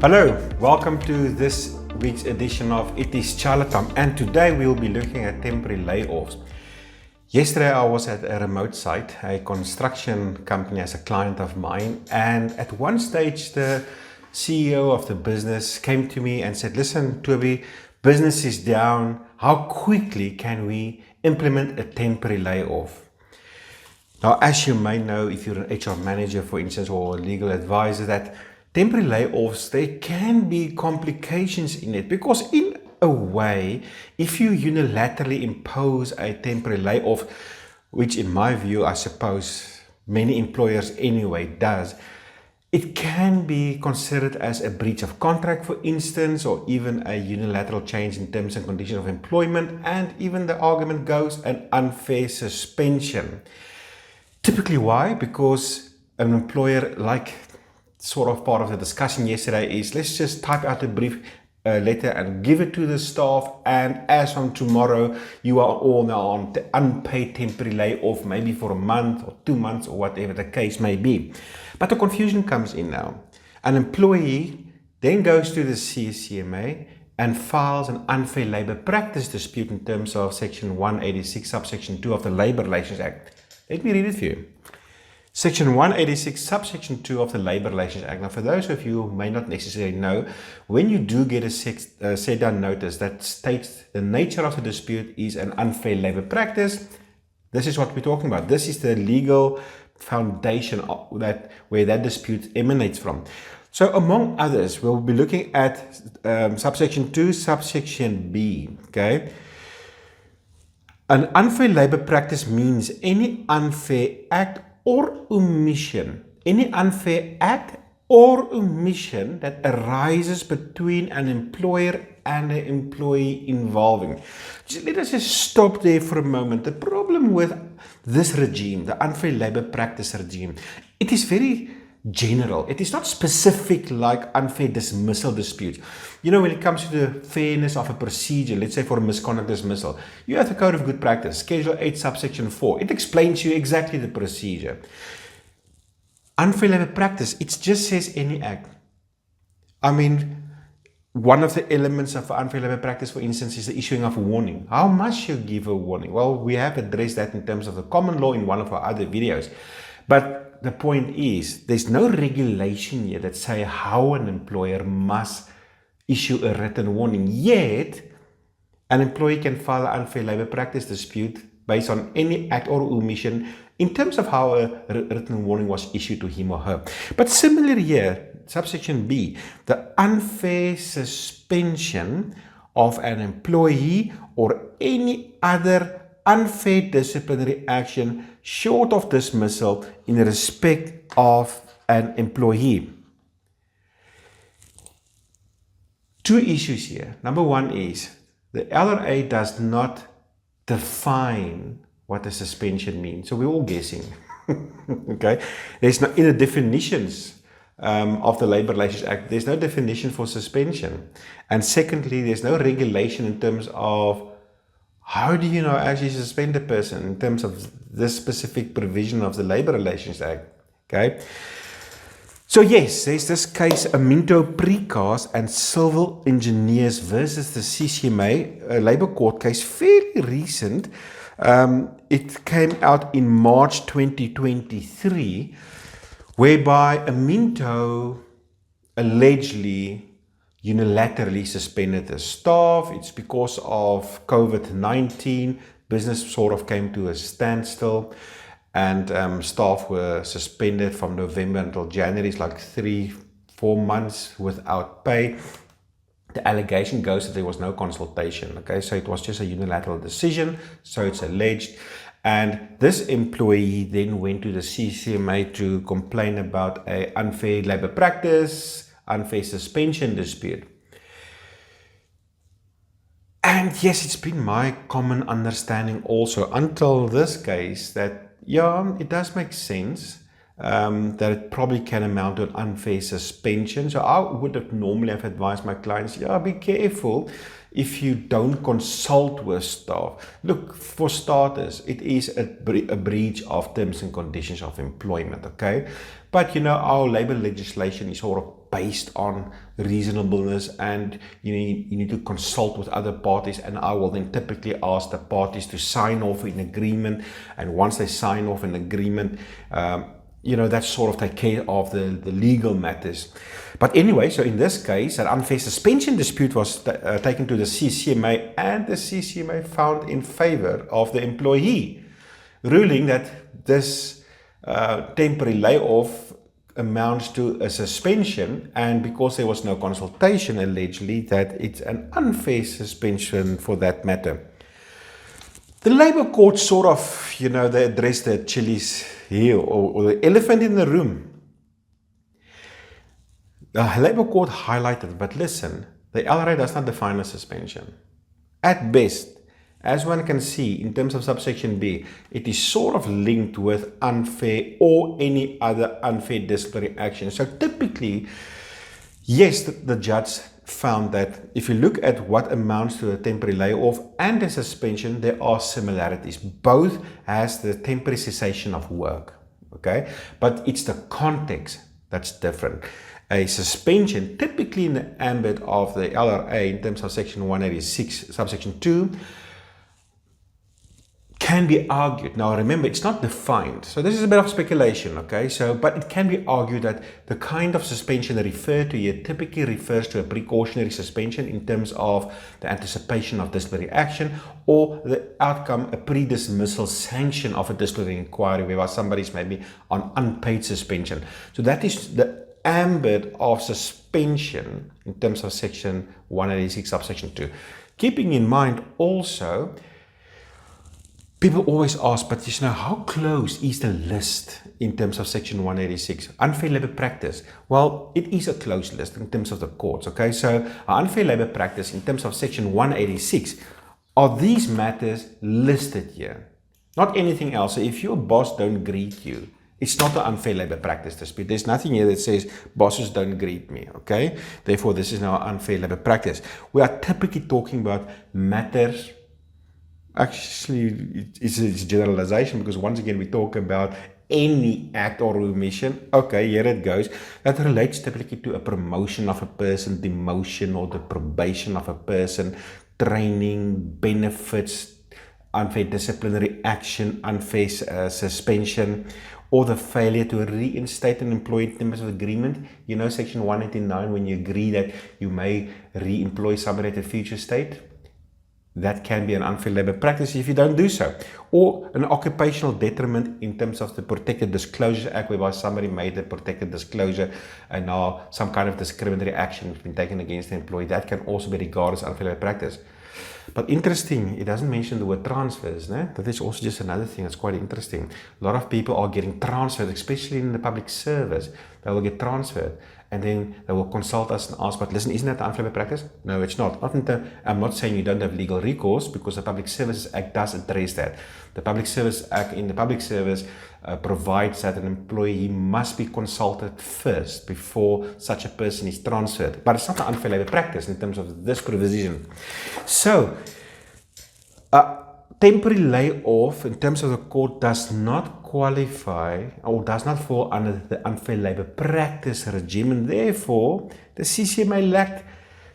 Hello, welcome to this week's edition of It is Chaile Time, and today we will be looking at temporary layoffs. Yesterday I was at a remote site, a construction company as a client of mine, and at one stage the CEO of the business came to me and said, "Listen, Toby, business is down. How quickly can we implement a temporary layoff?" Now, as you may know, if you're an HR manager, for instance, or a legal advisor, that temporary layoffs, there can be complications in it, because in a way, if you unilaterally impose a temporary layoff, which in my view, I suppose many employers anyway does, it can be considered as a breach of contract, for instance, or even a unilateral change in terms and conditions of employment, and even the argument goes an unfair suspension. Typically, why? Because an employer, like sort of part of the discussion yesterday, is let's just type out a brief letter and give it to the staff, and as from tomorrow you are all now on unpaid temporary layoff, maybe for a month or 2 months or whatever the case may be. But the confusion comes in now. An employee then goes to the CCMA and files an unfair labor practice dispute in terms of section 186 subsection 2 of the Labor Relations Act. Let me read it for you. Section 186, subsection 2 of the Labor Relations Act. Now, for those of you who may not necessarily know, when you do get a set-down notice that states the nature of the dispute is an unfair labor practice, this is what we're talking about. This is the legal foundation where that dispute emanates from. So, among others, we'll be looking at subsection 2, subsection B, okay? An unfair labor practice means any unfair act or omission, that arises between an employer and an employee involving. Let us just stop there for a moment. The problem with this regime, the unfair labor practice regime, it is very general. It is not specific like unfair dismissal disputes. You know, when it comes to the fairness of a procedure, let's say for a misconduct dismissal, you have the Code of Good Practice, Schedule 8, subsection 4. It explains you exactly the procedure. Unfair labor practice, it just says any act. I mean, one of the elements of unfair labor practice, for instance, is the issuing of a warning. How must you give a warning? Well, we have addressed that in terms of the common law in one of our other videos. But the point is, there's no regulation here that say how an employer must issue a written warning. Yet, an employee can file an unfair labor practice dispute based on any act or omission in terms of how a written warning was issued to him or her. But similarly here, subsection B, the unfair suspension of an employee or any other unfair disciplinary action short of dismissal in respect of an employee. Two issues here. Number one is the LRA does not define what a suspension means. So we're all guessing. Okay. There's no, in the definitions of the Labor Relations Act, there's no definition for suspension. And secondly, there's no regulation in terms of how do you actually suspend a person in terms of this specific provision of the Labor Relations Act. Okay. So yes, there's this case, Aminto Precast and Civil Engineers versus the CCMA, a Labour Court case, fairly recent. It came out in March 2023, whereby Aminto allegedly unilaterally suspended the staff. It's because of COVID-19. Business sort of came to a standstill, and staff were suspended from November until January. It's like 3-4 months without pay. The allegation goes that there was no consultation. Okay, so it was just a unilateral decision, so it's alleged. And this employee then went to the CCMA to complain about an unfair labor practice, unfair suspension dispute. And yes, it's been my common understanding also until this case that, yeah, it does make sense that it probably can amount to an unfair suspension. So I would have normally have advised my clients, yeah, be careful if you don't consult with staff. Look, for starters, it is a breach of terms and conditions of employment, okay? But our labor legislation is sort of based on reasonableness, and you need to consult with other parties, and I will then typically ask the parties to sign off an agreement, and once they sign off an agreement, that sort of take care of the legal matters. But anyway, so in this case, an unfair suspension dispute was taken to the CCMA, and the CCMA found in favor of the employee, ruling that this temporary layoff amounts to a suspension, and because there was no consultation, allegedly, that it's an unfair suspension for that matter. The Labour Court sort of, they addressed the Chile's heel, or the elephant in the room. The Labour Court highlighted, but listen, the LRA does not define a suspension. At best, as one can see in terms of subsection B, it is sort of linked with unfair or any other unfair disciplinary action. So typically, yes, the judge found that if you look at what amounts to a temporary layoff and a suspension, there are similarities. Both has the temporary cessation of work, okay? But it's the context that's different. A suspension, typically in the ambit of the LRA in terms of section 186, subsection 2, can be argued. Now remember, it's not defined, so this is a bit of speculation, okay? But it can be argued that the kind of suspension referred to here typically refers to a precautionary suspension in terms of the anticipation of disciplinary action, or the outcome, a pre-dismissal sanction of a disciplinary inquiry, whereby somebody's maybe on unpaid suspension. So that is the ambit of suspension in terms of section 186, subsection 2. Keeping in mind also, people always ask, but how close is the list in terms of section 186? Unfair labour practice. Well, it is a close list in terms of the courts, okay? So, unfair labour practice in terms of section 186, are these matters listed here? Not anything else. So if your boss don't greet you, it's not an unfair labour practice dispute. There's nothing here that says bosses don't greet me, okay? Therefore, this is now unfair labour practice. We are typically talking about matters. Actually, it's a generalization, because once again, we talk about any act or omission. Okay, here it goes. That relates typically to a promotion of a person, demotion or the probation of a person, training, benefits, unfair disciplinary action, unfair suspension, or the failure to reinstate an employee in terms of agreement. Section 189, when you agree that you may re-employ somebody at a future state, that can be an unfair labour practice if you don't do so. Or an occupational detriment in terms of the Protected Disclosure Act, whereby somebody made a protected disclosure and now some kind of discriminatory action has been taken against the employee. That can also be regarded as unfair labour practice. But interesting, it doesn't mention the word transfers. That is also just another thing that's quite interesting. A lot of people are getting transferred, especially in the public service. They will get transferred, and then they will consult us and ask, but listen, isn't that unfair practice? No, it's not. I'm not saying you don't have legal recourse, because the Public Services Act does address that. The Public Service Act in the public service provides that an employee must be consulted first before such a person is transferred. But it's not an unfair labour practice in terms of this provision. So, temporary layoff in terms of the court does not qualify or does not fall under the unfair labour practice regime, and therefore the CCMA lacked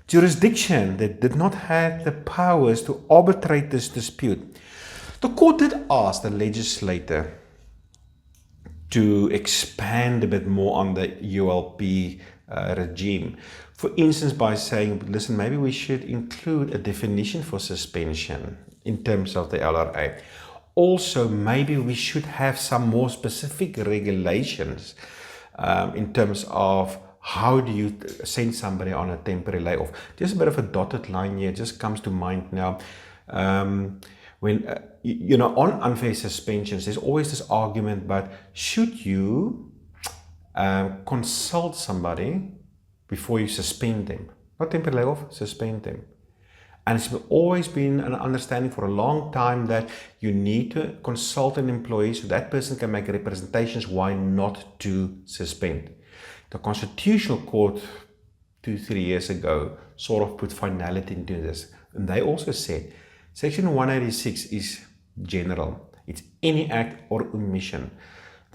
jurisdiction. They did not have the powers to arbitrate this dispute. The court did ask the legislator to expand a bit more on the ULP regime. For instance, by saying, listen, maybe we should include a definition for suspension in terms of the LRA. Also, maybe we should have some more specific regulations in terms of how do you send somebody on a temporary layoff. Just a bit of a dotted line here just comes to mind now. When on unfair suspensions, there's always this argument, but should you consult somebody before you suspend them? Not temporary layoff, suspend them. And it's always been an understanding for a long time that you need to consult an employee so that person can make representations why not to suspend. The Constitutional Court 2-3 years ago sort of put finality into this. And they also said Section 186 is general. It's any act or omission.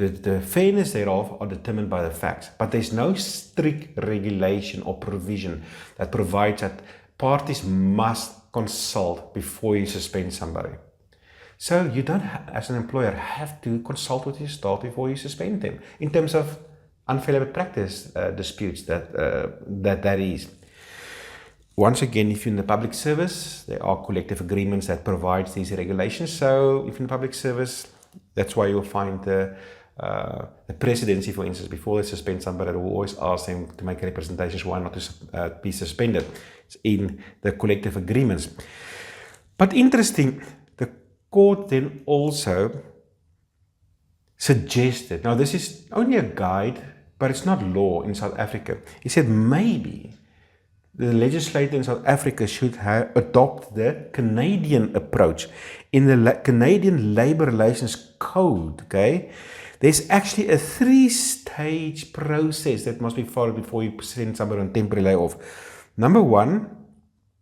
the fairness thereof are determined by the facts. But there's no strict regulation or provision that provides that parties must consult before you suspend somebody. So you don't, as an employer, have to consult with your staff before you suspend them in terms of unfair labor practice disputes that is. Once again, if you're in the public service, there are collective agreements that provide these regulations. So if you're in the public service, that's why you'll find the presidency, for instance, before they suspend somebody, they will always ask them to make representations why not to be suspended. It's in the collective agreements. But interesting, the court then also suggested, now this is only a guide, but it's not law in South Africa. He said maybe the legislator in South Africa should adopt the Canadian approach. In the Canadian Labour Relations Code, okay, there's actually a 3-stage process that must be followed before you send somebody on temporary layoff. Number one,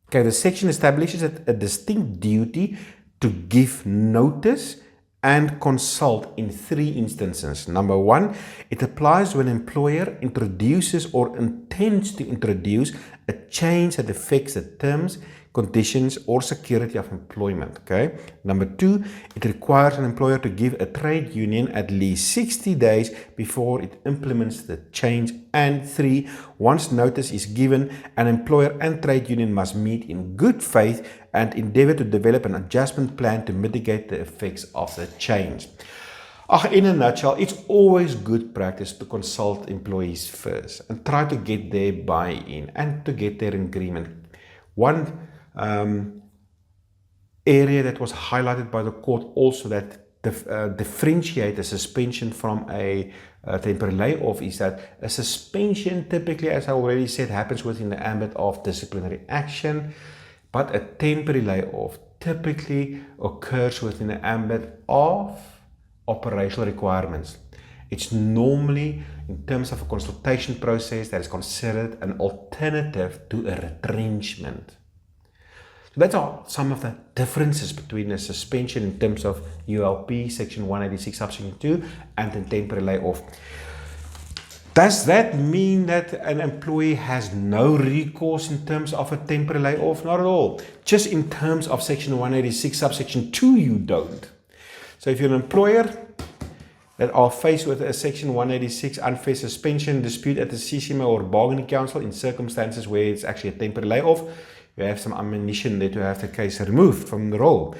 okay, the section establishes a distinct duty to give notice and consult in 3 instances. Number one, it applies when an employer introduces or intends to introduce a change that affects the terms, conditions, or security of employment. Okay. Number two, it requires an employer to give a trade union at least 60 days before it implements the change. And 3, once notice is given, an employer and trade union must meet in good faith and endeavor to develop an adjustment plan to mitigate the effects of the change. In a nutshell, it's always good practice to consult employees first and try to get their buy-in and to get their agreement. One area that was highlighted by the court also that differentiate a suspension from a temporary layoff is that a suspension typically, as I already said, happens within the ambit of disciplinary action, but a temporary layoff typically occurs within the ambit of operational requirements. It's normally in terms of a consultation process that is considered an alternative to a retrenchment. So that's some of the differences between a suspension in terms of ULP section 186 subsection 2 and a temporary layoff. Does that mean that an employee has no recourse in terms of a temporary layoff? Not at all. Just in terms of section 186 subsection 2 you don't. So if you're an employer that are faced with a section 186 unfair suspension dispute at the CCMA or bargaining council in circumstances where it's actually a temporary layoff, you have some ammunition there to have the case removed from the role.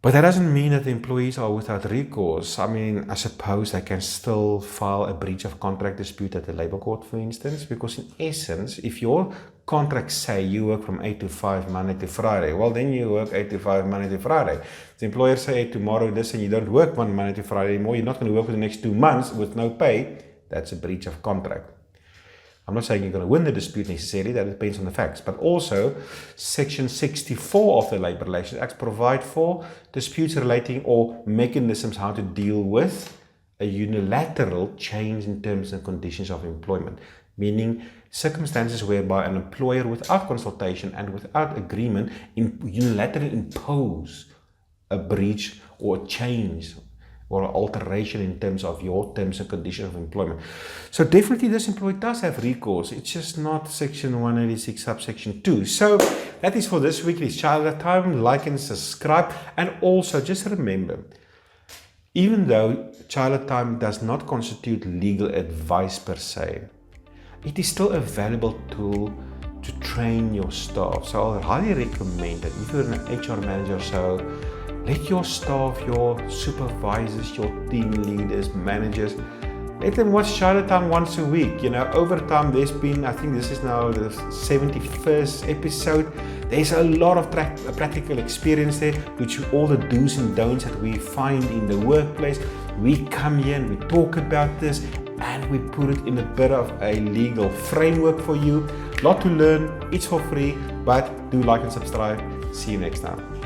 But that doesn't mean that the employees are without recourse. I mean, I suppose they can still file a breach of contract dispute at the labor court, for instance, because in essence, if your contracts say you work from 8 to 5 Monday to Friday, well, then you work 8 to 5 Monday to Friday. If the employer say tomorrow this and you don't work one Monday to Friday anymore, you're not going to work for the next 2 months with no pay, that's a breach of contract. I'm not saying you're going to win the dispute necessarily, that depends on the facts. But also, Section 64 of the Labour Relations Act provide for disputes relating or mechanisms how to deal with a unilateral change in terms and conditions of employment, meaning circumstances whereby an employer without consultation and without agreement unilaterally impose a breach or a change or an alteration in terms of your terms and conditions of employment. So definitely this employee does have recourse. It's just not section 186 subsection 2. So that is for this week. It's Chaile time. Like and subscribe. And also just remember, even though Chaile time does not constitute legal advice per se, it is still a valuable tool to train your staff. So I'll highly recommend that if you're an HR manager or so, let your staff, your supervisors, your team leaders, managers, let them watch Chaile time once a week. You know, over time there's been, I think this is now the 71st episode. There's a lot of practical experience there, which all the do's and don'ts that we find in the workplace. We come here and we talk about this and we put it in a bit of a legal framework for you. Lot to learn, it's for free, but do like and subscribe. See you next time.